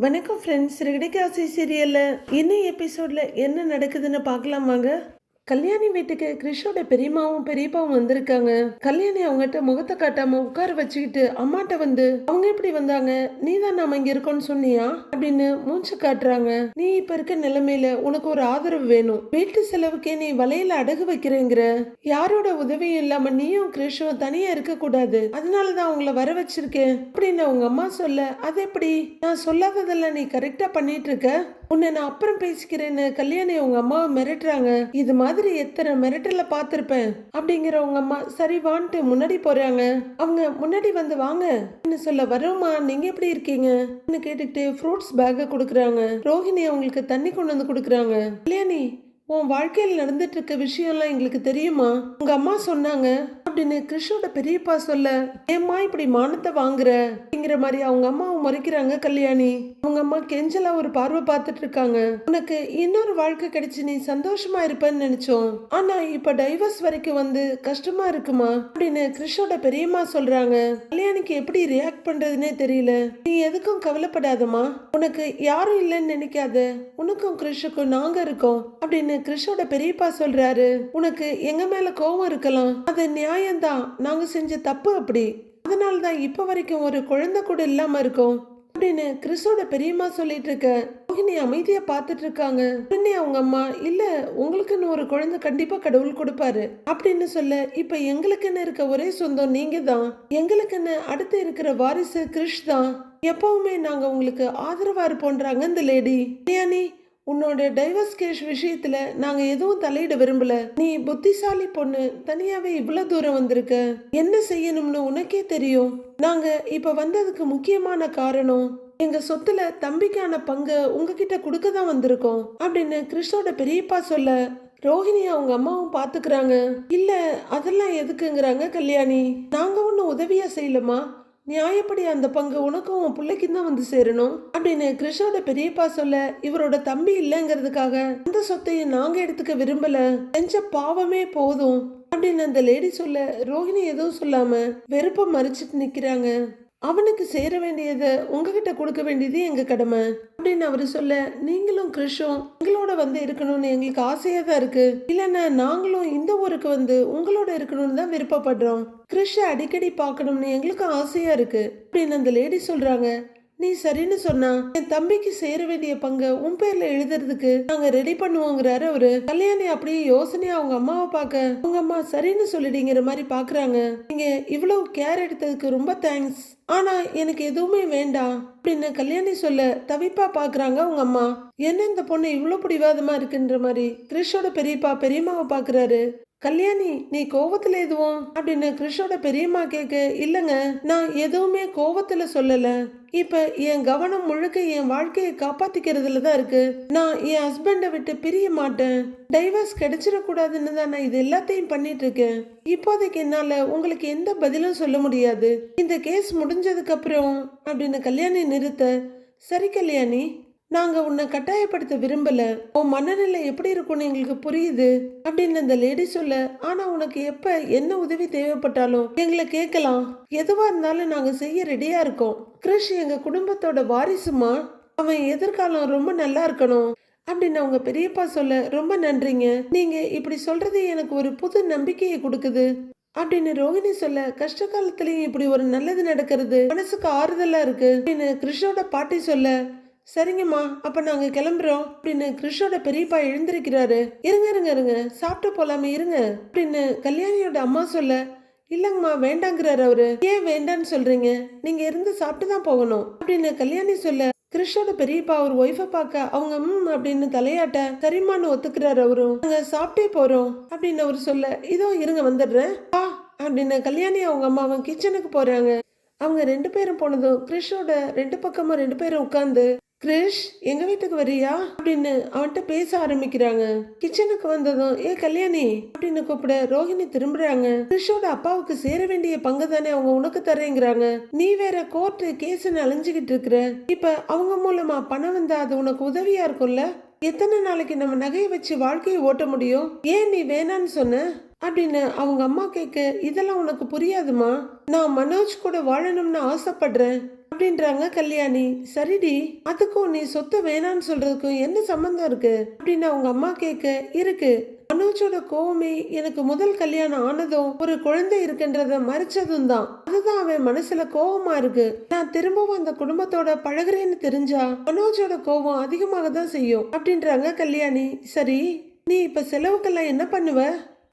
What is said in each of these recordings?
வணக்கம் ஃப்ரெண்ட்ஸ். ரெகடிகாசி சீரியல்ல இன்னும் எபிசோட்ல என்ன நடக்குதுன்னு பார்க்கலாம் வாங்க. கல்யாணி வீட்டுக்கு கிறிஷோட பெரியம்மாவும் பெரியப்பாவும் வந்திருக்காங்க. கல்யாணி அவங்ககிட்ட முகத்தை காட்டாம உட்கார வச்சுக்கிட்டு அம்மாட்ட வந்து, அவங்க எப்படி வந்தாங்க, நீ தான் நாம இங்க இருக்கோம்னு சொன்னியா அப்படின்னு மூச்சு காட்டுறாங்க. நீ இப்ப இருக்க நிலைமையில உனக்கு ஒரு ஆதரவு வேணும். வீட்டு செலவுக்கே நீ வலையில அடகு வைக்கிறேங்கிற. யாரோட உதவியும் இல்லாம நீயும் கிறிஷும் தனியா இருக்க கூடாது, அதனாலதான் அவங்கள வர வச்சிருக்கேன் அப்படின்னு அவங்க அம்மா சொல்ல, அது எப்படி, நான் சொல்லாததெல்லாம் நீ கரெக்டா பண்ணிட்டு இருக்க, உன்னை நான் அப்புறம் பேசிக்கிறேன்னு கல்யாணி அவங்க அம்மாவை மிரட்டுறாங்க. இது மாதிரி எத்தனை மிரட்டல பார்த்திருப்பேன் அப்படிங்கிற உங்க அம்மா சரி வான்ட்டு முன்னாடி போறாங்க. அவங்க முன்னாடி வந்து வாங்க சொல்ல, வரோமா நீங்க எப்படி இருக்கீங்க கேட்டுக்கிட்டு ஃப்ரூட்ஸ் பேக்கை கொடுக்குறாங்க. ரோஹிணி அவங்களுக்கு தண்ணி கொண்டு வந்து கொடுக்குறாங்க. கல்யாணி, உன் வாழ்க்கையில் நடந்துட்டு இருக்க விஷயம்லாம் எங்களுக்கு தெரியுமா, உங்க அம்மா சொன்னாங்க அப்படின்னு கிறிஷோட பெரியப்பா சொல்ல, ஏம்மா இப்படி மானத்தை வாங்குற அப்படிங்கிற மாதிரி அவங்க அம்மாவை முறைக்கிறாங்க. கல்யாணி அவங்க அம்மா கெஞ்சலா ஒரு பார்வை பார்த்துட்டு இருக்காங்க. உனக்கு இன்னொரு வாழ்க்கை கிடைச்சு நீ சந்தோஷமா இருப்பேன்னு நினைச்சோம், ஆனா இப்ப டைவர்ஸ் வரைக்கும் வந்து கஷ்டமா இருக்குமா அப்படின்னு கிறிஷோட பெரியம்மா சொல்றாங்க. கல்யாணிக்கு எப்படி ரியாக்ட் பண்றதுன்னே தெரியல. நீ எதுக்கும் கவலைப்படாதம்மா, உனக்கு யாரும் இல்லைன்னு நினைக்காத, உனக்கும் கிறிஷுக்கும் நாங்க இருக்கோம் அப்படின்னு கிறிஷோட பெரியப்பா சொல்றாரு. உனக்கு எங்க மேல கோவம் இருக்கலாம், அது நியாயம்தான், நாங்க செஞ்ச தப்பு அப்படி, அதனாலதான் இப்ப வரைக்கும் ஒரு குழந்தை கூட இல்லாம இருக்கோம் அப்படின்னு கிறிஸோட பெரியம்மா சொல்லிட்டு இருக்க. ரோஹிணி அமைதியா பாத்துட்டு இருக்காங்க. உடனே அவங்க அம்மா, இல்ல உங்களுக்குன்னு ஒரு குழந்தை கண்டிப்பா கடவுள் கொடுப்பாரு அப்படின்னு சொல்ல, இப்ப எங்களுக்குன்னு இருக்க ஒரே சொந்தம் நீங்க தான், எங்களுக்குன்னு அடுத்து இருக்கிற வாரிசு கிறிஷ் தான், எப்பவுமே நாங்க உங்களுக்கு ஆதரவா இருப்போன்றாங்க இந்த லேடி. நீ உன்னோட டைவர்ஸ் கேஸ் விஷயத்துல நாங்க எதுவும் தலையிட விரும்பல. நீ புத்திசாலி பொண்ணு, தனியாவே இவ்வளவு தூரம் வந்திருக்க, என்ன செய்யணும்னு உனக்கே தெரியும். நாங்க இப்ப வந்ததுக்கு முக்கியமான காரணம் எங்க சொத்துல தம்பிக்கான பங்கு உங்ககிட்ட கொடுக்க தான் வந்திருக்கோம் அப்படின்னு கிறிஷோட பெரியப்பா சொல்ல, ரோஹிணி அவங்க அம்மாவும் பாத்துக்கிறாங்க. இல்ல அதெல்லாம் எதுக்குங்கிறாங்க கல்யாணி. நாங்க ஒன்னும் உதவியா செய்யலமா, நியாயப்படி அந்த பங்கு உனக்கும் உன் பிள்ளைக்கும் தான் வந்து சேரணும் அப்படின்னு கிறிஷோட பெரியப்பா சொல்ல, இவரோட தம்பி இல்லைங்கிறதுக்காக அந்த சொத்தையும் நாங்க எடுத்துக்க விரும்பல, செஞ்ச பாவமே போதும் அப்படின்னு அந்த லேடி சொல்ல, ரோஹிணி எதுவும் சொல்லாம வெறுப்ப மறைச்சிட்டு நிக்கிறாங்க. அவனுக்கு சேர வேண்டியதை உங்ககிட்ட கொடுக்க வேண்டியது எங்க கடமை அப்படின்னு அவரு சொல்ல, நீங்களும் கிறிஷும் எங்களோட வந்து இருக்கணும்னு எங்களுக்கு ஆசையா தான் இருக்கு, இல்லைன்னா நாங்களும் இந்த ஊருக்கு வந்து உங்களோட இருக்கணும்னு தான் விருப்பப்படுறோம், கிறிஷ அடிக்கடி பார்க்கணும்னு எங்களுக்கும் ஆசையா இருக்கு அப்படின்னு அந்த லேடி சொல்றாங்க. நீ சரின்னு சொன்னா என் தம்பிக்கு சேர வேண்டிய பங்கு உன் பேர்ல எழுதுறதுக்கு நாங்க ரெடி பண்ணுவோங்கிறாரு அவரு. கல்யாணி அப்படியே யோசனையா அவங்க அம்மாவை பார்க்க, அவங்க அம்மா சரின்னு சொல்லிடுங்கிற மாதிரி பாக்குறாங்க. நீங்க இவ்வளவு கேர் எடுத்ததுக்கு ரொம்ப தேங்க்ஸ், ஆனா எனக்கு எதுவுமே வேண்டாம் அப்படின்னு கல்யாணி சொல்ல தவிப்பா பாக்குறாங்க அவங்க அம்மா. என்ன இந்த பொண்ணு இவ்வளவு பிடிவாதமா இருக்குன்ற மாதிரி கிறிஷோட பெரியப்பா பெரியம்மாவை பாக்குறாரு. கல்யாணி, நீ கோவத்துல எதுவும் அப்படின்னு கிறிஷோட பெரியம்மா கேட்க, இல்லங்க நான் எதுவுமே கோவத்துல சொல்லல, இப்ப என் கவனம் முழுக்க என் வாழ்க்கையை காப்பாத்திக்கிறதுல தான் இருக்கு. நான் என் ஹஸ்பண்டை விட்டு பிரிய மாட்டேன், டைவர்ஸ் கிடைச்சிடக்கூடாதுன்னு தான் நான் இது எல்லாத்தையும் பண்ணிட்டு இருக்கேன். இப்போதைக்கு என்னால உங்களுக்கு எந்த பதிலும் சொல்ல முடியாது, இந்த கேஸ் முடிஞ்சதுக்கு அப்புறம் அப்படின்னு கல்யாணி நிறுத்த, சரி கல்யாணி, நாங்க உன்னை கட்டாயப்படுத்த விரும்பல, உன் மனநிலை எப்படி இருக்கும்னு எங்களுக்கு புரியுது அப்படின்னு அந்த லேடி சொல்ல, ஆனா உனக்கு எப்ப என்ன உதவி தேவைப்பட்டாலும் எங்களை கேட்கலாம், எதுவா இருந்தாலும் நாங்க செய்ய ரெடியா இருக்கோம். கிறிஷ் எங்க குடும்பத்தோட வாரிசுமா, அவன் எதிர்காலம் ரொம்ப நல்லா இருக்கணும் அப்படின்னு அவங்க பெரியப்பா சொல்ல, ரொம்ப நன்றிங்க, நீங்க இப்படி சொல்றது எனக்கு ஒரு புது நம்பிக்கையை கொடுக்குது அப்படின்னு ரோஹிணி சொல்ல, கஷ்ட காலத்திலயும் இப்படி ஒரு நல்லது நடக்கிறது மனசுக்கு ஆறுதலா இருக்கு அப்படின்னு கிறிஷோட பாட்டி சொல்ல, சரிங்கம்மா அப்ப நாங்க கிளம்புறோம் அப்படின்னு கிறிஷோட பெரியப்பா எழுந்திருக்கிறாரு. இருங்க இருங்க இருங்க சாப்பிட்டு போலாமே இருங்க அப்படின்னு கல்யாணியோட அம்மா சொல்ல, இல்லங்கம்மா வேண்டாங்கிறாரு அவரு. ஏன் வேண்டான்னு சொல்றீங்க, நீங்க இருந்து சாப்பிட்டு தான் போகணும் அப்படின்னு கல்யாணி சொல்ல, கிறிஷோட பெரியப்பா அவர் ஒய்ஃபை பார்க்க அவங்க அப்படின்னு தலையாட்ட, சரிம்மான்னு ஒத்துக்கிறாரு அவரும். நாங்க சாப்பிட்டே போறோம் அப்படின்னு அவரு சொல்ல, இதோ இருங்க வந்துடுறேன் அப்படின்னு கல்யாணி அவங்க அம்மாவும் கிச்சனுக்கு போறாங்க. அவங்க ரெண்டு பேரும் போனதும் கிறிஷோட ரெண்டு பக்கமும் ரெண்டு பேரும் உட்கார்ந்து, கிறிஷ் எங்க வீட்டுக்கு வரியா அப்படின்னு அவன்கிட்ட பேச ஆரம்பிக்கிறாங்க. கிச்சனுக்கு வந்ததும், ஏ கல்யாணி அப்படின்னு கூப்பிட ரோஹிணி திரும்புறாங்க. கிறிஷோட அப்பாவுக்கு சேர வேண்டிய பங்கு தானே அவங்க உனக்கு தரேங்கிறாங்க, நீ வேற கோர்ட்டு கேஸ்ன்னு அலைஞ்சுகிட்டு இருக்கிற, இப்ப அவங்க மூலமா பணம் வந்தா அது உனக்கு உதவியா இருக்கும்ல, எத்தனை நாளைக்கு நம்ம நகையை வச்சு வாழ்க்கையை ஓட்ட முடியும், ஏன் நீ வேணான்னு சொன்ன அப்படின்னு அவங்க அம்மா கேட்க, இதெல்லாம் உனக்கு புரியாதுமா, நான் மனோஜ் கூட வாழணும்னு ஆசைப்படுறேன், அப்படின்றாங்க கல்யாணி. சரிடி, அதுக்கும் நீ சொத்தை வேணான்னு சொல்றதுக்கும் என்ன சம்பந்தம் இருக்கு அப்படின்னு அவங்க அம்மா கேட்க, இருக்கு. மனோஜோட கோவமே எனக்கு முதல் கல்யாணம் ஆனதும் ஒரு குழந்தை இருக்குன்றத மறைச்சதும் தான். அதுதான் அவன் மனசுல கோவமா இருக்கு. நான் திரும்பவும் அந்த குடும்பத்தோட பழகுறேன்னு தெரிஞ்சா மனோஜோட கோவம் அதிகமாக தான் செய்யும் அப்படின்றாங்க கல்யாணி. சரி, நீ இப்ப செலவுக்கெல்லாம் என்ன பண்ணுவ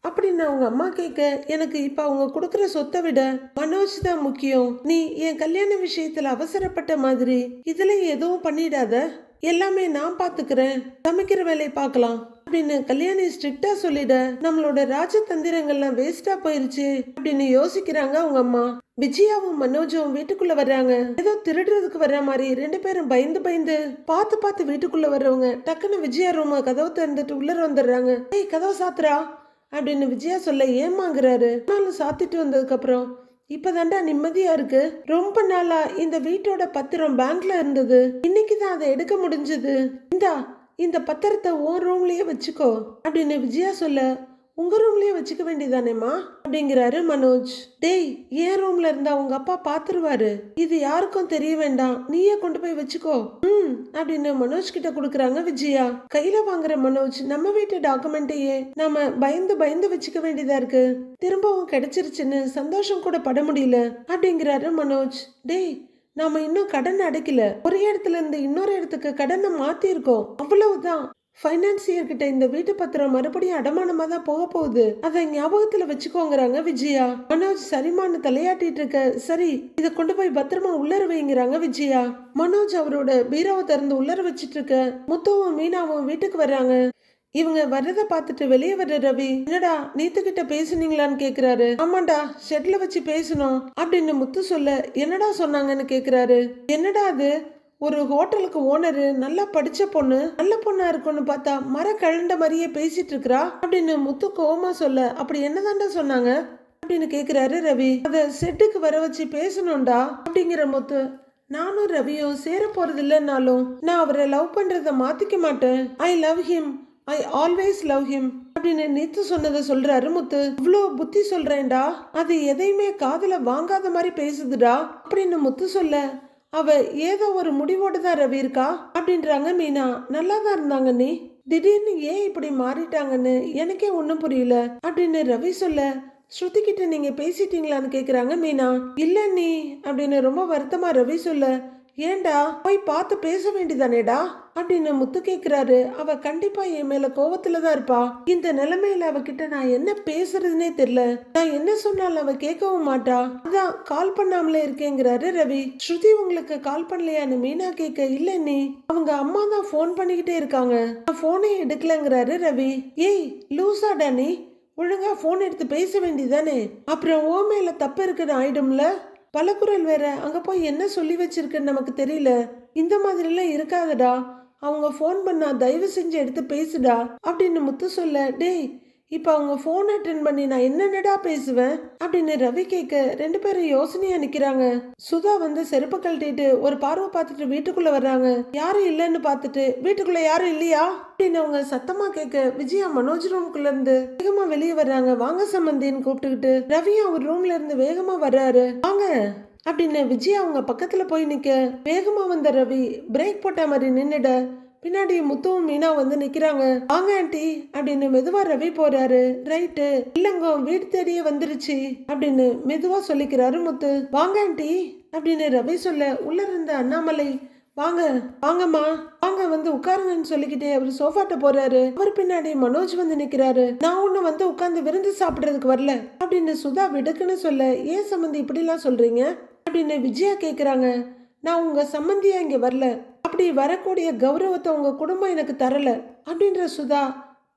அப்படின்னு அவங்க அம்மா கேட்க, எனக்கு இப்ப அவங்க கொடுக்கற சொத்தை விட மனோஜ் தான் முக்கியம். நீ என் கல்யாண விஷயத்துல அவசரப்பட்ட மாதிரி இதுல எதுவும் பண்ணிடாத, எல்லாமே நான் பாத்துக்கிறேன், சமைக்கிற வேலையை பார்க்கலாம் அப்படின்னு கல்யாணி ஸ்ட்ரிக்டா சொல்லிட நம்மளோட ராஜதந்திரங்கள்லாம் வேஸ்டா போயிருச்சு அப்படின்னு யோசிக்கிறாங்க அவங்க அம்மா. விஜயாவும் மனோஜும் வீட்டுக்குள்ள வர்றாங்க. ஏதோ திருடுறதுக்கு வர்ற மாதிரி ரெண்டு பேரும் பயந்து பயந்து பார்த்து பார்த்து வீட்டுக்குள்ள வர்றவங்க டக்குன்னு விஜயா ரூம் கதவை திறந்துட்டு உள்ள வந்துடுறாங்க. ஏய், கதவை சாத்துறா அப்படின்னு விஜயா சொல்ல ஏமாங்குறாரு. நானும் சாத்திட்டு வந்ததுக்கு அப்புறம் இப்பதாண்டா நிம்மதியா இருக்கு. ரொம்ப நாளா இந்த வீட்டோட பத்திரம் பேங்க்ல இருந்தது, இன்னைக்குதான் அதை எடுக்க முடிஞ்சது. இந்த பத்திரத்தை உன் ரூம்லயே வச்சுக்கோ அப்படின்னு விஜயா சொல்ல, உங்க ரூம்லயே வச்சுக்க வேண்டியதானேமா அப்படிங்கிறாரு மனோஜ். டேய், என் ரூம்ல இருந்தா உங்க அப்பா பாத்துருவாரு, இது யாருக்கும் தெரிய வேண்டாம், நீயே கொண்டு போய் வச்சுக்கோ அப்படின்னு மனோஜ் கிட்ட குடுக்கறாங்க விஜயா. கையில வாங்குற மனோஜ் நம்ம வீட்டு டாக்குமெண்ட்டையே நாம பயந்து பயந்து வச்சுக்க வேண்டியதா இருக்கு, திரும்பவும் கிடைச்சிருச்சுன்னு சந்தோஷம் கூட பட முடியல அப்படிங்கிறாரு மனோஜ். டேய், நாம இன்னும் கடன் அடைக்கல, ஒரு இடத்துல இருந்து இன்னொரு இடத்துக்கு கடனை மாத்தி இருக்கோம், அவ்வளவுதான். பைனான்சியர் கிட்ட இந்த வீட்டு பத்திரம் மறுபடியும் அடமானமா தான் போக போகுது, அதை ஞாபகத்துல வச்சுக்கோங்கிறாங்க விஜயா. மனோஜ் சரிமானு தலையாட்டிட்டு இருக்க, சரி இதை கொண்டு போய் பத்திரமா உள்ளர வைங்கிறாங்க விஜயா. மனோஜ் அவரோட பீரோவை திறந்து உள்ளர வச்சிட்டு இருக்க முத்துவும் மீனாவும் வீட்டுக்கு வர்றாங்க. இவங்க வர்றத பார்த்துட்டு வெளியே வர்ற ரவி, என்னடா நீத்துக்கிட்ட பேசுனீங்களான்னு கேக்குறாரு. ஆமாண்டா, ஷெட்ல வச்சு பேசணும் அப்படின்னு முத்து சொல்ல, என்னடா சொன்னாங்கன்னு கேக்குறாரு. என்னடா அது, ஒரு ஹோட்டலுக்கு ஓனரு நல்லா படிச்ச பொண்ணு, நல்ல பொண்ணா இருக்கும்னு பார்த்தா மர கழண்ட மாதிரியே பேசிட்டு இருக்கிறா அப்படின்னு முத்து கோவமா சொல்ல, அப்படி என்னதான்டா சொன்னாங்க அப்படின்னு கேக்குறாரு ரவி. அத செட்டுக்கு வர வச்சு பேசணும்டா அப்படிங்கிற முத்து. நானும் ரவியும் சேர போறது இல்லைன்னாலும் நான் அவரை லவ் பண்றத மாத்திக்க மாட்டேன், I love him, I always love him அப்படின்னு நீத்து சொன்னதை சொல்றாரு முத்து. இவ்வளோ புத்தி சொல்றேன்டா, அது எதையுமே காதுல வாங்காத மாதிரி பேசுதுடா அப்படின்னு முத்து சொல்ல, அவ ஏதோ ஒரு முடிவோடு தான் ரவி இருக்கா அப்படின்றாங்க மீனா. நல்லா தான் இருந்தாங்க நீ, திடீர்னு ஏன் இப்படி மாறிட்டாங்கன்னு எனக்கே ஒன்றும் புரியல அப்படின்னு ரவி சொல்ல, ஸ்ருதி கிட்ட நீங்க பேசிட்டீங்களான்னு கேக்குறாங்க மீனா. இல்ல நீ அப்படின்னு ரொம்ப வருத்தமா ரவி சொல்ல, ஏண்டா போய் பார்த்து பேச வேண்டியதானேடா அப்படின்னு முத்து கேக்குறாரு. அவ கண்டிப்பா என் மேல கோவத்துலதான் இருப்பா, இந்த நிலைமையில அவகிட்ட நான் என்ன பேசுறதுன்னே தெரியல, நான் என்ன சொன்னாலும் அவ கேட்கவும் மாட்டா, அதான் கால் பண்ணாமலே இருக்கேங்கிறாரு ரவி. ஸ்ருதி உங்களுக்கு கால் பண்ணலையான்னு மீனா கேட்க, இல்ல நீ அவங்க அம்மா தான் போன் பண்ணிக்கிட்டே இருக்காங்க, நான் போனே எடுக்கலங்கிறாரு ரவி. ஏய் லூசாடா நீ, ஒழுங்கா போன் எடுத்து பேச வேண்டியதானே, அப்புறம் ஓ மேல தப்பு இருக்குன்னு ஆயிடும்ல, பலகுரல் வேற, அங்க போய் என்ன சொல்லி வச்சிருக்குன்னு நமக்கு தெரியல, இந்த மாதிரிலாம் இருக்காதடா, அவங்க ஃபோன் பண்ணா தயவு செஞ்சு எடுத்து பேசுடா அப்படின்னு முத்து சொல்ல, டேய் இப்போ அவங்க ஃபோன் அட்டன் பண்ணி நான் என்னென்னடா பேசுவேன் அப்படின்னு ரவி கேட்க, ரெண்டு பேரும் யோசனையா நிக்கிறாங்க. சுதா வந்து செருப்பு கழட்டிட்டு ஒரு பார்வை பார்த்துட்டு வீட்டுக்குள்ள வர்றாங்க. யாரும் இல்லைன்னு பார்த்துட்டு, வீட்டுக்குள்ள யாரும் இல்லையா அப்படின்னு அவங்க சத்தமா கேட்க, விஜயா மனோஜ் ரூமுக்குள்ள இருந்து வேகமா வெளியே வர்றாங்க. வாங்க சம்பந்தின்னு கூப்பிட்டுக்கிட்டு ரவியும் அவர் ரூம்ல இருந்து வேகமா வர்றாரு. வாங்க அப்படின்னு விஜயா அவங்க பக்கத்துல போய் நிக்க, வேகமா வந்த ரவி பிரேக் போட்ட மாதிரி நின்னுட, பின்னாடி முத்துவும் மீனா வந்து நிக்கிறாங்க. வாங்க ஆண்டி அப்படின்னு மெதுவா ரவி போறாரு. ரைட்டு, இல்லங்க வீடு தேடியே வந்துருச்சு அப்படின்னு மெதுவா சொல்லிக்கிறாரு முத்து. வாங்க ஆண்டி அப்படின்னு ரவி சொல்ல, உள்ள இருந்த அண்ணாமலை, வாங்க வாங்கம்மா வாங்க வந்து உட்காருங்கன்னு சொல்லிக்கிட்டே அவர் சோஃபாட்ட போறாரு. அவர் பின்னாடி மனோஜ் வந்து நிக்கிறாரு. நான் ஒண்ணு வந்து உட்கார்ந்து விருந்து சாப்பிடுறதுக்கு வரல அப்படின்னு சுதா விடுக்குன்னு சொல்ல, ஏன் சம்பந்தி இப்படி எல்லாம் சொல்றீங்க அப்படின்னு விஜயா கேக்குறாங்க. நான் உங்க சம்பந்தியா இங்க வரல, அப்படி வரக்கூடிய கௌரவத்தை உங்க குடும்பம் எனக்கு தரல அப்படின்ற சுதா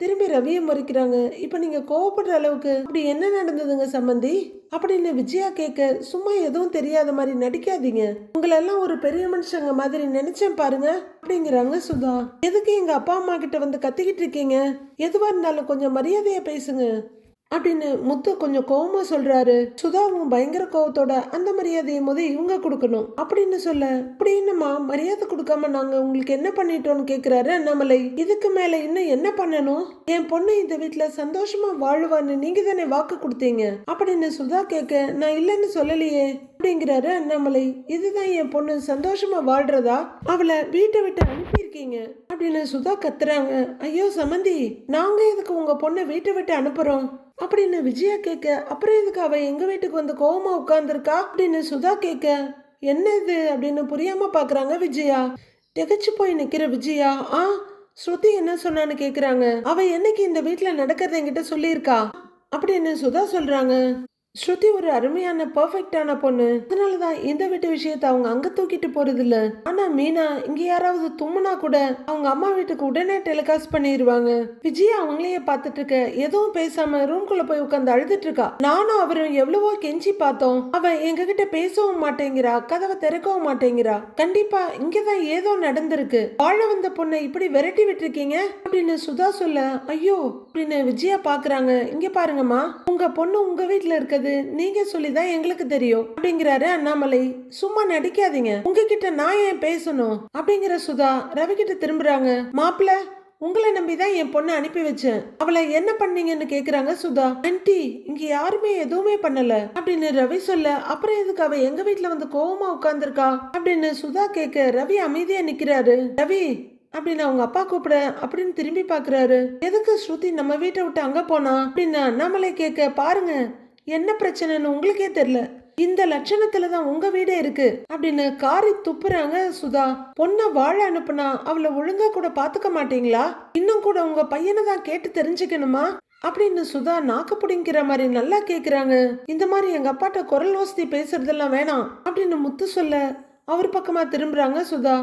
திரும்பி ரவியை முறைக்கிறாங்க. இப்ப நீங்க கோவப்படுற அளவுக்கு அப்படி என்ன நடந்ததுங்க சம்பந்தி அப்படின்னு விஜயா கேட்க, சும்மா எதுவும் தெரியாத மாதிரி நடிக்காதீங்க, உங்களெல்லாம் ஒரு பெரிய மனுஷங்க மாதிரி நினைச்சேன் பாருங்க அப்படிங்கிறாங்க சுதா. எதுக்கு எங்க அப்பா அம்மா கிட்ட வந்து கத்திக்கிட்டு இருக்கீங்க, எதுவா இருந்தாலும் கொஞ்சம் மரியாதையா பேசுங்க அப்படின்னு முத்து கொஞ்சம் கோவமா சொல்றாரு. சுதாவும் பயங்கர கோவத்தோட, அந்த மரியாதையை போது இவங்க கொடுக்கணும் அப்படின்னு சொல்ல, அப்படி என்னமா மரியாதை கொடுக்காம நாங்க உங்களுக்கு என்ன பண்ணிட்டோம்னு கேக்குறாரு அண்ணாமலை. இதுக்கு மேல இன்னும் என்ன பண்ணணும், என் பொண்ணு இந்த வீட்டுல சந்தோஷமா வாழுவான்னு நீங்க தானே வாக்கு கொடுத்தீங்க அப்படின்னு சுதா கேட்க, நான் இல்லைன்னு சொல்லலையே, அப்படிங்கிறாரு அண்ணாமலை. இதுதான் என் பொண்ணு சந்தோஷமா வாழ்றதா? அவளை வீட்டை விட்டு அனுப்பியிருக்கீங்க அப்படின்னு சுதா கத்துறாங்க. ஐயோ சமந்தி, நாங்க எதுக்கு உங்க பொண்ணை வீட்டை விட்டு அனுப்புறோம் அப்படின்னு விஜயா கேட்க, அப்புறம் எதுக்கு அவ எங்க வீட்டுக்கு வந்து கோவமா உட்கார்ந்துருக்கா அப்படின்னு சுதா கேட்க, என்ன இது அப்படின்னு புரியாம பாக்குறாங்க விஜயா. திகச்சு போய் நிக்கிற விஜயா, ஸ்ருதி என்ன சொன்னான்னு கேக்குறாங்க. அவ என்னைக்கு இந்த வீட்டுல நடக்கிறத என்கிட்ட சொல்லியிருக்கா அப்படின்னு சுதா சொல்றாங்க. ஸ்ருதி ஒரு அருமையான பெர்ஃபெக்டான பொண்ணு, அதனாலதான் இந்த வீட்டு விஷயத்த அவங்க அங்க தூக்கிட்டு போறது இல்ல. ஆனா மீனா இங்க யாராவது தும்முனா கூட அவங்க அம்மா வீட்டுக்கு உடனே டெலிகாஸ்ட் பண்ணிடுவாங்க. விஜயா அவங்களையே பாத்துட்டு இருக்க, எதுவும் பேசாம ரூம்குள்ள போய் உட்காந்து அழுதுட்டு இருக்கா. நானும் அவரும் எவ்வளவோ கெஞ்சி பார்த்தோம், அவ எங்க கிட்ட பேசவும் மாட்டேங்கிறா, கதவை திறக்கவும் மாட்டேங்கிறா. கண்டிப்பா இங்கதான் ஏதோ நடந்திருக்கு. வாழ வந்த பொண்ணை இப்படி விரட்டி விட்டுருக்கீங்க அப்படின்னு சுதா சொல்ல, ஐயோ அப்படின்னு விஜயா பாக்குறாங்க. இங்க பாருங்கம்மா, உங்க பொண்ணு உங்க வீட்டுல இருக்க நீங்க சொல்லிதான் எங்களுக்கு தெரியும் அப்படிங்கிறாரு அண்ணாமலை. சும்மா நடிக்காதீங்க, உங்ககிட்ட நான் ஏன் பேசணும் அப்படிங்கிற சுதா ரவி கிட்ட திரும்புறாங்க. மாப்பிள்ள, உங்களை நம்பிதான் என் பொண்ணை அனுப்பி வச்சேன், அவளை என்ன பண்ணீங்கன்னு கேக்குறாங்க சுதா. ஆன்ட்டி, இங்க யாருமே எதுவுமே பண்ணல அப்படின்னு ரவி சொல்ல, அப்புறம் எதுக்கு அவ எங்க வீட்டுல வந்து கோவமா உட்கார்ந்துருக்கா அப்படின்னு சுதா கேட்க, ரவி அமைதியா நிக்கிறாரு. ரவி அப்படின்னு அவங்க அப்பா கூப்பிட அப்படின்னு திரும்பி பாக்குறாரு. எதுக்கு ஸ்ருதி நம்ம வீட்டை விட்டு அங்க போனா அப்படின்னு அண்ணாமலை கேட்க, பாருங்க என்ன பிரச்சனைன்னு உங்களுக்கே தெரியல, இந்த லட்சணத்துலதான் உங்க வீடே இருக்கு அப்படின்னு காரி துப்புறாங்க சுதா. பொண்ண வாழ அனுப்புனா அவளை ஒழுங்கா கூட பாத்துக்க மாட்டீங்களா? இன்னும் கூட உங்க பையனை தான் கேட்டு தெரிஞ்சுக்கணுமா அப்படின்னு சுதா நாக்கு பிடிங்கிற மாதிரி நல்லா கேக்குறாங்க. இந்த மாதிரி எங்க அப்பாட்ட குரல் வசதி பேசுறதெல்லாம் வேணாம் அப்படின்னு முத்து சொல்ல, அவர் பக்கமா திரும்புறாங்க சுதா.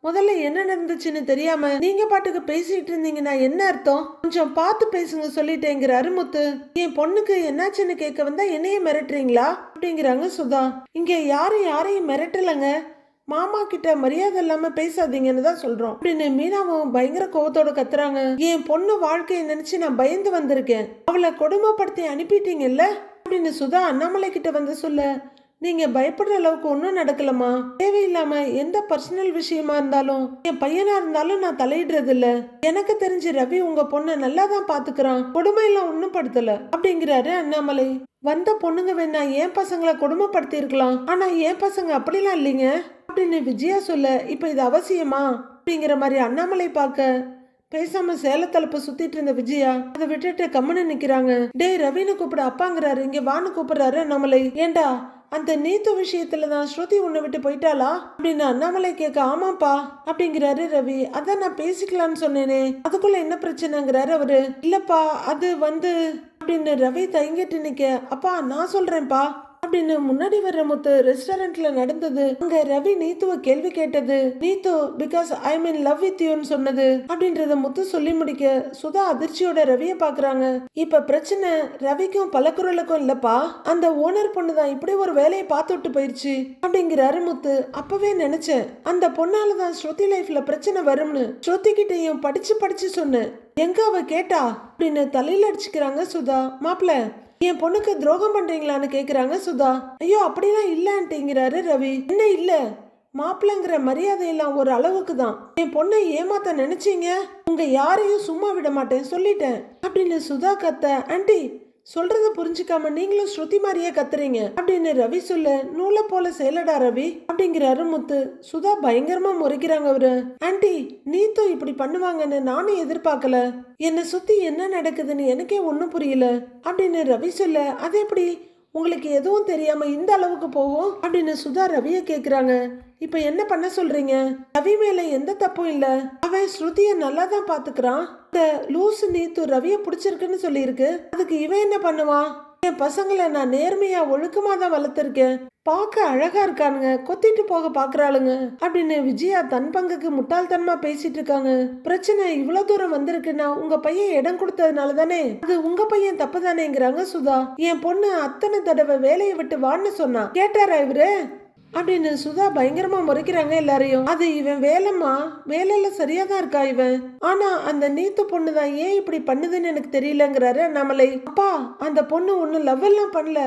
முதல்ல என்ன நடந்துச்சுன்னு தெரியாம நீங்க பாட்டுக்கு பேசிட்டு இருந்தீங்கன்னா என்ன அர்த்தம்? கொஞ்சம் பார்த்து பேசுங்க சொல்லிட்டேங்கிறாரு முத்து. என் பொண்ணுக்கு என்னாச்சுன்னு கேட்க வந்தா என்னைய மிரட்டுறீங்களா அப்படிங்கிறாங்க சுதா. இங்க யாரையும் மிரட்டலங்க, மாமா கிட்ட மரியாதை இல்லாம பேசாதீங்கன்னு தான் சொல்றோம் அப்படின்னு மீனாவும் பயங்கர கோவத்தோட கத்துறாங்க. என் பொண்ணு வாழ்க்கையை நினைச்சு நான் பயந்து வந்திருக்கேன், அவளை கொடுமைப்படுத்தி அனுப்பிட்டீங்கல்ல அப்படின்னு சுதா அண்ணாமலை கிட்ட வந்து சொல்ல, நீங்க பயப்படுற அளவுக்கு ஒன்றும் நடக்கலமா, தேவையில்லாம எந்த பர்சனல் விஷயமா இருந்தாலும் என் பையனா இருந்தாலும் நான் தலையிடுறது இல்ல. எனக்கு தெரிஞ்சு ரவி உங்க பொண்ணை நல்லா தான் பாத்துக்கிறான், கொடுமை எல்லாம் ஒன்றும் படுத்தல அப்படிங்கிறாரு அண்ணாமலை. வந்த பொண்ணுங்க வேணா என் பசங்களை கொடுமைப்படுத்தி இருக்கலாம், ஆனா என் பசங்க அப்படிலாம் இல்லைங்க அப்படின்னு விஜயா சொல்ல, இப்ப இது அவசியமா அப்படிங்கிற மாதிரி அண்ணாமலை பார்க்க, பேசாம சேலத்தலப்பு சுத்திட்டு இருந்த விஜயா அதை விட்டுட்டு கம்முன்னு நிக்கிறாங்க. டே ரவின்னு கூப்பிட அப்பாங்கிறாரு, இங்க வான்னு கூப்பிடுறாரு அண்ணாமலை. ஏண்டா அந்த நீத்து விஷயத்துலதான் ஸ்ருதி உன்னை விட்டு போயிட்டாளா அப்படின்னு அண்ணாமலை கேட்க, ஆமாப்பா அப்படிங்கிறாரு ரவி. அதான் நான் பேசிக்கலான்னு சொன்னேனே, அதுக்குள்ள என்ன பிரச்சனைங்கிறாரு அவரு. இல்லப்பா அது வந்து அப்படின்னு ரவி தயங்கிட்டு நிக்க, அப்பா நான் சொல்றேன்ப்பா அப்படின்னு முன்னாடி வர்ற முத்து ரெஸ்டாரண்ட்ல நடந்தது, அங்க ரவி நீத்துவ கேள்வி கேட்டது, Neethu because I mean love with யூன்னு சொன்னது அப்படின்றத முத்து சொல்லி முடிக்க, சுதா அதிர்ச்சியோட ரவிய பாக்குறாங்க. இப்ப பிரச்சனை ரவிக்கும் பலக்குரலுக்கும் இல்லப்பா, அந்த ஓனர் பொண்ணுதான் இப்படி ஒரு வேலையை பார்த்து விட்டு போயிருச்சு அப்படிங்கிறாரு முத்து. அப்பவே நினைச்சேன் அந்த பொண்ணாலதான் ஸ்ருதி லைஃப்ல பிரச்சனை வரும்னு, ஸ்ருதி கிட்டையும் படிச்சு சொன்னேன், எங்க அவ கேட்டா அப்படின்னு தலையில அடிச்சுக்கிறாங்க சுதா. மாப்பிள்ள, என் பொண்ணுக்கு துரோகம் பண்றீங்களான்னு கேக்குறாங்க சுதா. ஐயோ அப்படிலாம் இல்லன்ட்டுங்கிறாரு ரவி. என்ன இல்ல, மாப்பிள்ளங்கிற மரியாதையெல்லாம் ஒரு அளவுக்கு தான், என் பொண்ணை ஏமாத்த நினைச்சீங்க, உங்க யாரையும் சும்மா விட மாட்டேன் சொல்லிட்டேன் அப்படின்னு சுதா கத்த. ஆண்டி சொல்றத புரிஞ்சுக்காம நீங்களும் ஸ்ருதி மாதிரியே கத்துறீங்க அப்படின்னு ரவி சொல்ல, நூலை போல செயலடா ரவி அப்படிங்கிறாரு முத்து. சுதா பயங்கரமா முறைக்கிறாங்க அவரு. ஆண்டி நீத்து இப்படி பண்ணுவாங்கன்னு நானும் எதிர்பார்க்கல, என்னை சுத்தி என்ன நடக்குதுன்னு எனக்கே ஒன்னும் புரியல அப்படின்னு ரவி சொல்ல, அது எப்படி உங்களுக்கு எதுவும் தெரியாம இந்த அளவுக்கு போகும் அப்படின்னு சுதா ரவிய கேக்குறாங்க. இப்ப என்ன பண்ண சொல்றீங்க? ரவி மேல எந்த தப்பும் இல்ல, அவன் ஸ்ருதிய நல்லா தான் பாத்துக்கிறான், இந்த லூசு நீத்து ரவிய பிடிச்சிருக்குன்னு சொல்லியிருக்கு, அதுக்கு இவன் என்ன பண்ணுவான்? என் பசங்களை நான் நேர்மையா ஒழுக்கமா தான் வளர்த்திருக்கேன், பார்க்க அழகா இருக்கானுங்க, கொத்திட்டு போக பாக்குறாளுங்க அப்படின்னு விஜயா தன் பங்குக்கு முட்டாள்தனமா பேசிட்டு இருக்காங்க. பிரச்சனை இவ்வளவு தூரம் வந்திருக்குன்னா உங்க பையன் இடம் கொடுத்ததுனால தானே, அது உங்க பையன் தப்பு தானேங்கிறாங்க சுதா. என் பொண்ணு அத்தனை தடவை வேலையை விட்டு வான்னு சொன்னா கேட்டாரா இவரு அப்படின்னு சுதா பயங்கரமா முறைக்கிறாங்க எல்லாரையும். அது இவன் வேலைம்மா, வேலையில சரியா தான் இருக்கா இவன், ஆனா அந்த நீத்து பொண்ணுதான் ஏன் இப்படி பண்ணுதுன்னு எனக்கு தெரியலங்கிறாரு அண்ணாமலை. அப்பா அந்த பொண்ணு ஒன்னும் லவ் எல்லாம் பண்ணல,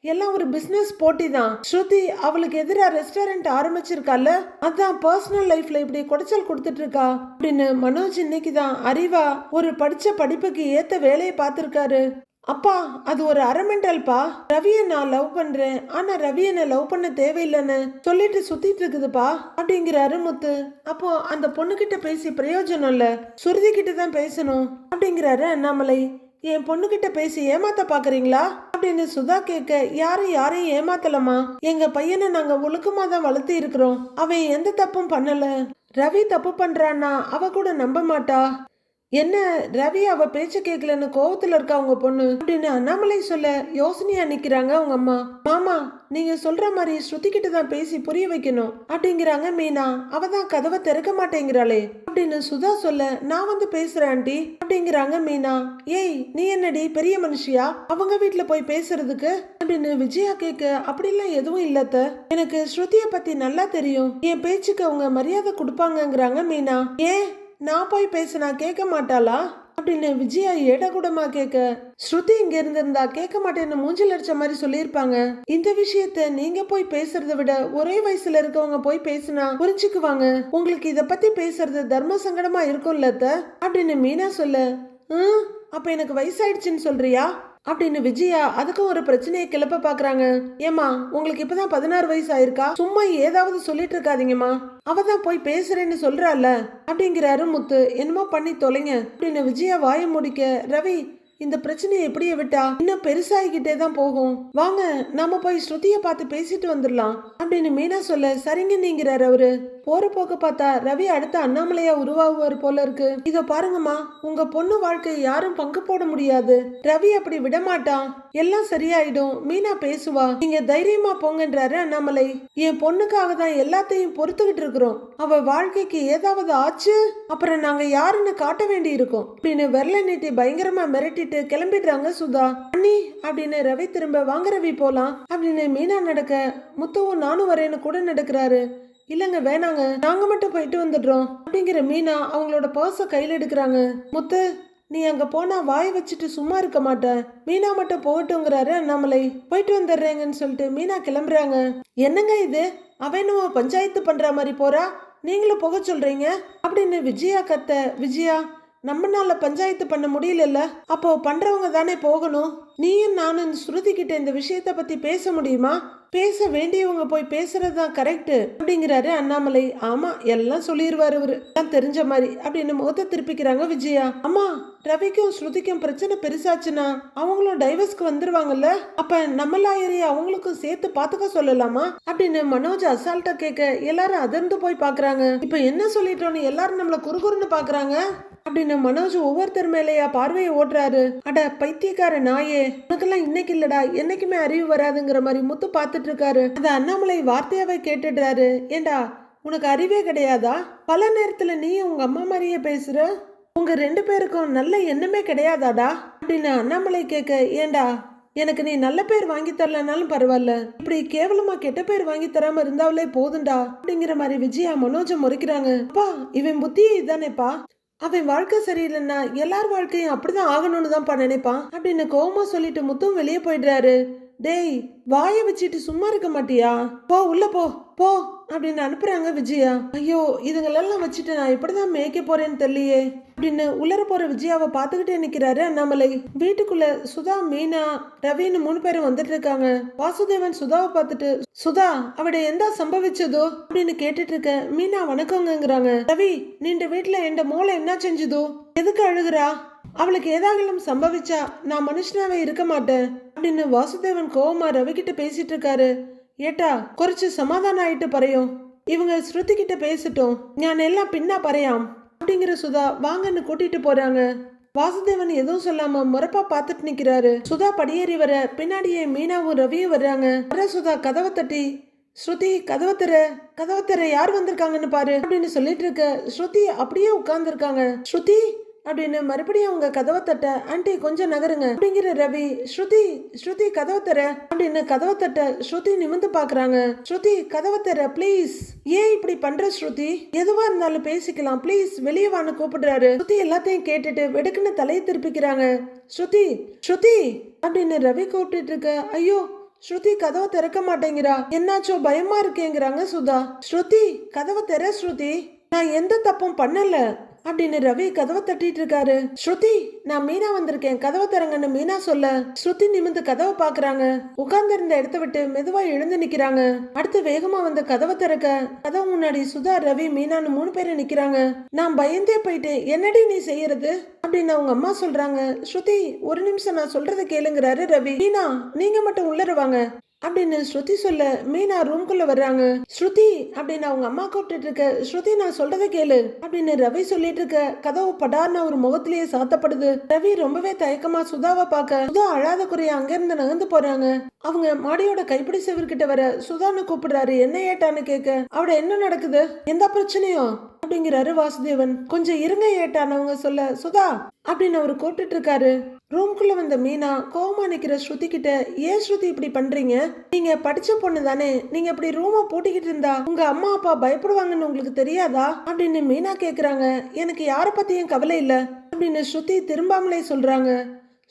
எல்லாம் ஒரு பிசினஸ் போட்டி தான். ஸ்ருதி அவளுக்கு எதிராக ரெஸ்டாரண்ட் ஆரம்பிச்சிருக்கால, அதான் பர்சனல் லைஃப்ல இப்படி குடைச்சல் கொடுத்துட்டு இருக்கா அப்படின்னு மனோஜ் இன்னைக்கு தான் அறிவா ஒரு படிச்ச படிப்புக்கு ஏத்த வேலையை பார்த்திருக்காரு. அப்பா அது ஒரு அரமெண்டல்பா. ரவியை நான் லவ் பண்றேன், ஆனா ரவி என்ன லவ் பண்ண தேவையில்லைன்னு சொல்லிட்டு சுத்திட்டு இருக்குதுப்பா அப்படிங்கிறாரு முத்து. அப்போ அந்த பொண்ணுகிட்ட பேசி பிரயோஜனம் இல்ல, சுருதி கிட்ட தான் பேசணும் அப்படிங்கிறாரு அண்ணாமலை. என் பொண்ணுகிட்ட பேசி ஏமாத்த பாக்குறீங்களா அப்படின்னு சுதா கேட்க, யாரையும் ஏமாத்தலமா, எங்க பையனை நாங்க ஒழுக்கமா தான் வளர்த்து இருக்கிறோம், அவன் எந்த தப்பும் பண்ணல, ரவி தப்பு பண்றான்னா அவ கூட நம்ப மாட்டா, என்ன ரவி அவ பேச்ச கேட்கலன்னு கோவத்துல இருக்கா உங்க பொண்ணு அப்படின்னு அண்ணாமலை சொல்ல யோசனையா நிக்கிறாங்க அவங்க அம்மா. மாமா நீங்க சொல்ற மாதிரி ஸ்ருதி கிட்ட தான் பேசி புரிய வைக்கணும் அப்படிங்கிறாங்க மீனா. அவ தான் கதவை திறக்க மாட்டேங்கிறாளே அப்படின்னு சுதா சொல்ல, நான் வந்து பேசுறேன் ஆண்டி அப்படிங்கிறாங்க மீனா. ஏய் நீ என்னடி பெரிய மனுஷியா அவங்க வீட்டுல போய் பேசுறதுக்கு அப்படின்னு விஜயா கேட்க, அப்படிலாம் எதுவும் இல்லத்த, எனக்கு ஸ்ருதிய பத்தி நல்லா தெரியும், என் பேச்சுக்கு அவங்க மரியாதை கொடுப்பாங்கங்கிறாங்க மீனா. ஏன் நான் போய் பேசினா கேட்க மாட்டாளா அப்படின்னு விஜயா ஏடகூடமா கேட்க, ஸ்ருதி இங்க இருந்திருந்தா கேட்க மாட்டேன்னு மூஞ்சில் அடிச்ச மாதிரி சொல்லியிருப்பாங்க. இந்த விஷயத்த நீங்க போய் பேசுறத விட ஒரே வயசுல இருக்கவங்க போய் பேசினா புரிஞ்சுக்குவாங்க, உங்களுக்கு இத பத்தி பேசுறது தர்ம சங்கடமா இருக்கும்ல அப்படின்னு மீனா சொல்ல, அப்ப எனக்கு வயசாயிடுச்சுன்னு சொல்றியா அப்படின்னு விஜயா அதுக்கும் ஒரு பிரச்சனையை கிளப்ப பாக்குறாங்க. ஏமா உங்களுக்கு இப்பதான் 16 வயசு ஆயிருக்கா, சும்மா ஏதாவது சொல்லிட்டு இருக்காதீங்கம்மா, அவதான் போய் பேசுறேன்னு சொல்றாள் அப்படிங்கிறாரு முத்து. என்னமோ பண்ணி தொலைங்க அப்படின்னு விஜயா வாய முடிக்க, ரவி இந்த பிரச்சனையை எப்படியே விட்டா இன்னும் பெருசாகிக்கிட்டே தான் போகும், வாங்க நாம போய் ஸ்ருதியை பார்த்து பேசிட்டு வந்துடலாம் அப்படின்னு மீனா சொல்ல, சரிங்க நீங்கிறாரு அவரு. போற போக்க பார்த்தா ரவி அடுத்த அண்ணாமலையா உருவாகுவார் போல இருக்கு. இதோ பாருங்கம்மா, உங்க பொண்ணு வாழ்க்கையை யாரும் பங்கு போட முடியாது, ரவி அப்படி விடமாட்டான், எல்லாம் சரியாயிடும், மீனா பேசுவா, நீங்க தைரியமா போங்கன்றாரு அண்ணாமலை. என் பொண்ணுக்காக தான் எல்லாத்தையும் பொறுத்துக்கிட்டு இருக்கிறோம், அவ வாழ்க்கைக்கு ஏதாவது ஆச்சு அப்புறம் நாங்க யாருன்னு காட்ட வேண்டி இருக்கும் அப்படின்னு விரல நீட்டி பயங்கரமா மிரட்டி கிளம்பிடுறாங்க சுதா. அண்ணி அப்படின்னு ரவி திரும்ப, வாங்க ரவி போலாம் அப்படின்னு மீனா நடக்க, முத்துவும் நானும் வரேன்னு கூட நடக்கிறாரு. இல்லங்க வேணாங்க, நாங்க மட்டும் போயிட்டு வந்துடுறோம் அப்படிங்கிற மீனா அவங்களோட பர்ஸ கையில எடுக்கிறாங்க. முத்து நீ அங்க போனா வாய் வச்சுட்டு சும்மா இருக்க மாட்ட, மீனா மட்டும் போகட்டுங்கிறாரு அண்ணாமலை. போயிட்டு வந்துடுறேங்கன்னு சொல்லிட்டு மீனா கிளம்புறாங்க. என்னங்க இது, அவனும் பஞ்சாயத்து பண்ற மாதிரி போறா, நீங்களும் போக சொல்றீங்க அப்படின்னு விஜயா கத்த. விஜயா நம்மனால பஞ்சாயத்து பண்ண முடியல, அப்போ பண்றவங்க தானே போகணும், நீயும் நானும் ஸ்ருதி கிட்ட இந்த விஷயத்த பத்தி பேச முடியுமா, பேச வேண்டியவங்க போய் பேசுறதுதான் கரெக்ட் அப்படிங்கிறாரு அண்ணாமலை. ஆமா எல்லாம் சொல்லிடுவாரு அவரு, எல்லாம் தெரிஞ்ச மாதிரி அப்படின்னு முகத்தை திருப்பிக்கிறாங்க விஜயா. அம்மா ரவிக்கும் ஸ்ருதிக்கும் பிரச்சனை பெருசாச்சுன்னா அவங்களும் டைவர்ஸ்க்கு வந்துருவாங்கல்ல, அப்ப நம்ம லாயரை அவங்களுக்கும் சேர்த்து பாத்துக்க சொல்லலாமா அப்படின்னு மனோஜ் அசால்ட்டா கேட்க, எல்லாரும் அதிர்ந்து போய் பாக்குறாங்க. இப்ப என்ன சொல்லிட்டோன்னு எல்லாரும் நம்மள குறுகுறுன்னு பாக்குறாங்க அப்படின்னு மனோஜ் ஒவ்வொருத்தர் மேலேயா பார்வையை ஓட்டுறாரு. அட பைத்தியக்கார நாயே, உனக்கெல்லாம் இன்னைக்கு இல்லடா என்னைக்குமே அறிவு வராதுங்கிற மாதிரி முத்து பார்த்துட்டு இருக்காரு. அந்த அண்ணாமலை வார்த்தையாவே கேட்டுடுறாரு. ஏண்டா உனக்கு அறிவே கிடையாதா, பல நேரத்துல நீ உங்க அம்மா மாதிரியே பேசுற, உங்க 2 பேருக்கும் நல்ல எண்ணமே கிடையாதாடா அப்படின்னு அண்ணாமலை கேட்க, ஏண்டா எனக்கு நீ நல்ல பேர் வாங்கி தரலனாலும் பரவாயில்ல, இப்படி கேவலமா கெட்ட பேர் வாங்கி தராம இருந்தாவளே போதுண்டா அப்படிங்கிற மாதிரி விஜயா மனோஜை முறைக்கிறாங்க. அப்பா இவன் புத்தியே இதானேப்பா, அவன் வாழ்க்கை சரியில்லைன்னா எல்லார் வாழ்க்கையும் அப்படிதான் ஆகணும்னு தான் நினைப்பான் அப்படின்னு கோவமா சொல்லிட்டு முத்தும் வெளியே போயிடுறாரு. டேய் வாய வச்சுட்டு சும்மா இருக்க மாட்டியா, போ உள்ள போ போ அப்படின்னு அனுப்புறாங்க விஜயா. ஐயோ இதுங்களெல்லாம் வச்சுட்டு நான் எப்படிதான் மேய்க்க போறேன்னு தெரியலையே அப்படின்னு உள்ளர போற விஜயாவை பார்த்துக்கிட்டே நிக்கிறாரு அண்ணாமலை. வீட்டுக்குள்ள சுதா மீனா ரவின்னு 3 பேரும் வந்துட்டு இருக்காங்க. வாசுதேவன் சுதாவை பார்த்துட்டு, சுதா அவட எந்த சம்பவிச்சதோ அப்படின்னு கேட்டுட்டு இருக்க. மீனா வணக்கங்கிறாங்க. ரவி நீண்ட வீட்டுல என் மோளை என்ன செஞ்சதோ, எதுக்கு அழுகுறா, அவளுக்கு ஏதாகலும் சம்பவிச்சா நான் மனுஷனாவே இருக்க மாட்டேன் அப்படின்னு வாசுதேவன் கோவமா ரவி கிட்ட பேசிட்டு இருக்காரு. ஏட்டா കുറച്ച് சமாதானம் ஆயிட்டு பறையும், இவங்க ஸ்ருதி கிட்ட பேசிட்டோம், ஞான் எல்லாம் பின்னா பறையாம் அப்படிங்கிற சுதா வாங்கன்னு கூட்டிட்டு போறாங்க. வாசுதேவன் எதுவும் சொல்லாம முறப்பா பார்த்துட்டு நிக்கிறாரு. சுதா படியேறி வர பின்னாடியே மீனாவும் ரவியும் வர்றாங்க. சுதா கதவை தட்டி, ஸ்ருதி கதவை தர யார் வந்திருக்காங்கன்னு பாரு அப்படின்னு சொல்லிட்டு இருக்க. ஸ்ருதி அப்படியே உட்கார்ந்து இருக்காங்க. ஸ்ருதி அப்படின்னு மறுபடியும் அவங்க கதவை தட்ட, ஆண்டி கொஞ்சம் நகருங்க அப்படிங்கிற ரவி. ஸ்ருதி கதவை தர அப்படின்னு கதவை தட்ட ஸ்ருதி நிமிந்து பாக்குறாங்க. ஸ்ருதி கதவை தர ப்ளீஸ், ஏன் இப்படி பண்ற ஸ்ருதி, எதுவா இருந்தாலும் பேசிக்கலாம் ப்ளீஸ் வெளியே வான்னு கூப்பிடுறாரு. ஸ்ருதி எல்லாத்தையும் கேட்டுட்டு வெடுக்குன்னு தலையை திருப்பிக்கிறாங்க. ஸ்ருதி அப்படின்னு ரவி கூப்பிட்டு இருக்க. ஐயோ ஸ்ருதி கதவை திறக்க மாட்டேங்கிறா, என்னாச்சோ பயமா இருக்கேங்கிறாங்க சுதா. ஸ்ருதி கதவை திற ஸ்ருதி, நான் எந்த தப்பும் பண்ணல அப்படின்னு ரவி கதவை தட்டிட்டு இருக்காரு. ஸ்ருதி, நான் மீனா வந்திருக்கேன், கதவை தரங்கன்னு மீனா சொல்ல ஸ்ருதி நிமிந்து கதவை பாக்குறாங்க. உட்கார்ந்து இருந்த இடத்த விட்டு மெதுவா எழுந்து நிக்கிறாங்க. அடுத்து வேகமா வந்து கதவை திறக்க கதவு முன்னாடி சுதா, ரவி, மீனான்னு 3 பேரும் நிக்கிறாங்க. நான் பயந்தே போயிட்டேன், என்னடி நீ செய்யறது அப்படின்னு அவங்க அம்மா சொல்றாங்க. ஸ்ருதி, ஒரு நிமிஷம் நான் சொல்றதை கேளுங்கிறாரு ரவி. மீனா, நீங்க மட்டும் உள்ளருவாங்க அப்படின்னு ஸ்ருதி சொல்ல மீனா ரூம்குள்ள வர்றாங்க. ஸ்ருதி அப்படின்னு அவங்க அம்மா கூப்பிட்டு இருக்க. ஸ்ருதி, நான் சொல்றதை கேளு அப்படின்னு ரவி சொல்லிட்டு இருக்க. கதவு படார்னு ஒரு முகத்திலேயே சாத்தப்படுது. ரவி ரொம்பவே தயக்கமா சுதாவை பார்க்க சுதா அழாத குறைய அங்கிருந்து நகர்ந்து போறாங்க. அவங்க மாடியோட கைப்பிடி செவர்கிட்ட வர சுதான்னு கூப்பிடுறாரு. என்ன ஏட்டான்னு கேட்க அவட என்ன நடக்குது, எந்த பிரச்சனையும் அப்படிங்கிறாரு வாசுதேவன். கொஞ்சம் இருங்க ஏட்டானவங்க சொல்ல சுதா அப்படின்னு அவரு கூப்பிட்டு இருக்காரு. ரூம்குள்ள வந்த மீனா கோவமா நிக்கிற ஸ்ருதி கிட்ட, ஏன் ஸ்ருதி இப்படி பண்றீங்க, நீங்க படிச்ச பொண்ணு தானே, நீங்க இப்படி ரூமை பூட்டிக்கிட்டு இருந்தா உங்க அம்மா அப்பா பயப்படுவாங்கன்னு உங்களுக்கு தெரியாதா அப்படின்னு மீனா கேக்குறாங்க. எனக்கு யார பத்தியும் கவலை இல்ல அப்படின்னு ஸ்ருதி திரும்பாமலே சொல்றாங்க.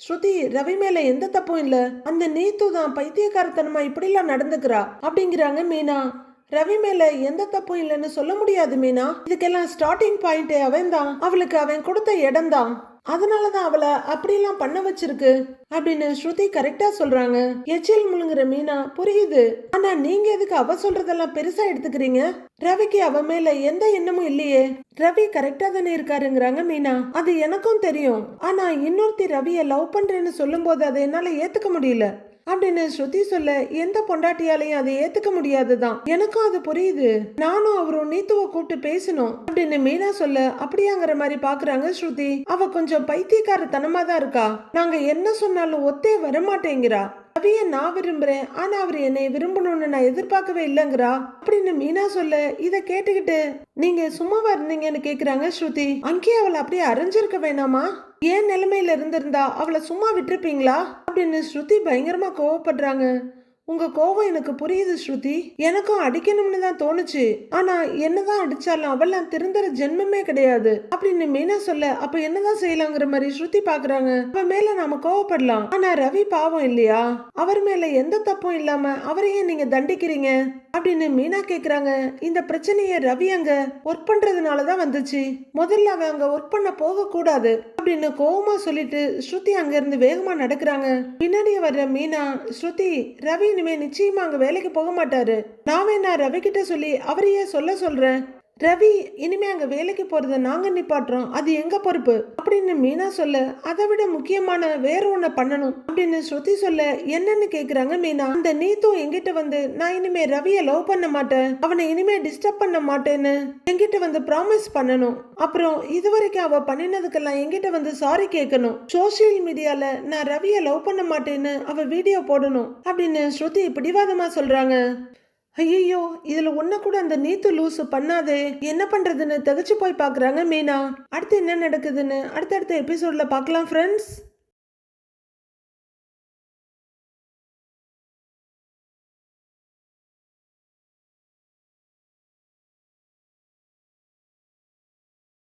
ஸ்ருதி, ரவி மேல எந்த தப்பும் இல்ல, அந்த நீத்து தான் பைத்தியக்காரத்தனமா இப்படி எல்லாம் நடந்துக்கிறா அப்படிங்கிறாங்க மீனா. ரவி மேல எந்த தப்பும் இல்லைன்னு சொல்ல முடியாது மீனா, இதுக்கெல்லாம் ஸ்டார்டிங் பாயிண்டே அவன் தான், அவளுக்கு அவன் கொடுத்த இடம் தான், அதனாலதான் அவளை அப்படியெல்லாம் பண்ண வச்சிருக்கு அப்படின்னு ஸ்ருதி கரெக்டா சொல்றாங்க. எச்சில் முழுங்குற மீனா, புரியுது, ஆனா நீங்க எதுக்கு அவ சொல்றதெல்லாம் பெருசா எடுத்துக்கிறீங்க, ரவிக்கு அவ மேல எந்த எண்ணமும் இல்லையே, ரவி கரெக்டா தானே இருக்காருங்கிறாங்க மீனா. அது எனக்கும் தெரியும், ஆனா இன்னொருத்தி ரவிய லவ் பண்றேன்னு சொல்லும் போது அதை என்னால ஏத்துக்க முடியல அப்படின்னு ஸ்ருதி சொல்ல, எந்த பொண்டாட்டியாலையும் அதை ஏத்துக்க முடியாதுதான், எனக்கும் அது புரியுது, நானும் அவரும் நீத்துவ கூப்பிட்டு பேசணும் அப்படின்னு மீனா சொல்ல, அப்படியாங்கிற மாதிரி பாக்குறாங்க ஸ்ருதி. அவ கொஞ்சம் பைத்தியக்காரத்தனமா தான் இருக்கா, நாங்க என்ன சொன்னாலும் ஒத்தே வரமாட்டேங்கிறா, ரவிய நான் விரும்புறேன், ஆனா அவர் என்னை விரும்பணும்னு நான் எதிர்பார்க்கவே இல்லைங்கிறா அப்படின்னு மீனா சொல்ல, இத கேட்டுக்கிட்டு நீங்க சும்மாவா இருந்தீங்கன்னு கேக்குறாங்க ஸ்ருதி. அங்கேயே அவளை அப்படியே அரைஞ்சிருக்க வேணாமா, ஏன் நிலைமையில இருந்திருந்தா அவளை சும்மா விட்டுருப்பீங்களா அப்படின்னு ஸ்ருதி பயங்கரமா கோவப்படுறாங்க. உங்க கோவம் எனக்கு புரியுது ஸ்ருதி, எனக்கும் அடிக்கணும்னு தான் தோணுச்சு, ஆனா என்னதான் அடிச்சாலும் அவெல்லாம் திருந்துற ஜென்மமே கிடையாது அப்படின்னு மீனா சொல்ல, அப்ப என்னதான் செய்யலாங்கிற மாதிரி ஸ்ருதி பாக்குறாங்க. அவ மேல நாம கோவப்படலாம், ஆனா ரவி பாவம் இல்லையா, அவர் மேல எந்த தப்பும் இல்லாம அவரையே நீங்க தண்டிக்கிறீங்க அப்படின்னு மீனா கேக்குறாங்க. இந்த பிரச்சனைய ரவி அங்க ஒர்க் பண்றதுனாலதான் வந்துச்சு, முதல்ல அவ அங்க ஒர்க் பண்ண போக கூடாது அப்படின்னு கோவமா சொல்லிட்டு ஸ்ருதி அங்க இருந்து வேகமா நடக்கிறாங்க. பின்னாடி வர்ற மீனா, ஸ்ருதி, ரவி இனிமே நிச்சயமா அங்க வேலைக்கு போக மாட்டாரு, நான் வேணா ரவி கிட்ட சொல்லி அவரையே சொல்றேன், ரவி இனிமே அங்க வேலைக்கு போறத நாங்க நிப்பாட்டுறோம், அது எங்க பொறுப்பு அப்படின்னு மீனா சொல்ல, அதை விட முக்கியமான வேற ஒண்ண பண்ணணும் அப்படின்னு ஸ்ருதி சொல்ல, என்னன்னு கேக்குறாங்க மீனா. அந்த நீத்து என்கிட்ட வந்து நான் இனிமே ரவிய லவ் பண்ண மாட்டேன், அவனை இனிமே டிஸ்டர்ப் பண்ண மாட்டேன்னு என்கிட்ட வந்து ப்ராமிஸ் பண்ணணும், அப்புறம் இதுவரைக்கும் அவ பண்ணினதுக்கெல்லாம் என்கிட்ட வந்து சாரி கேட்கணும், சோசியல் மீடியால நான் ரவிய லவ் பண்ண மாட்டேன்னு அவ வீடியோ போடணும் அப்படின்னு ஸ்ருதி பிடிவாதமா சொல்றாங்க. ஐயோ, இதுல ஒன்ன கூட அந்த நீத்து லூசு பண்ணாதே, என்ன பண்றதுன்னு தகச்சு போய் பாக்குறாங்க மீனா. அடுத்து என்ன நடக்குதுன்னு அடுத்தடுத்த எபிசோட்ல பார்க்கலாம் ஃப்ரெண்ட்ஸ்.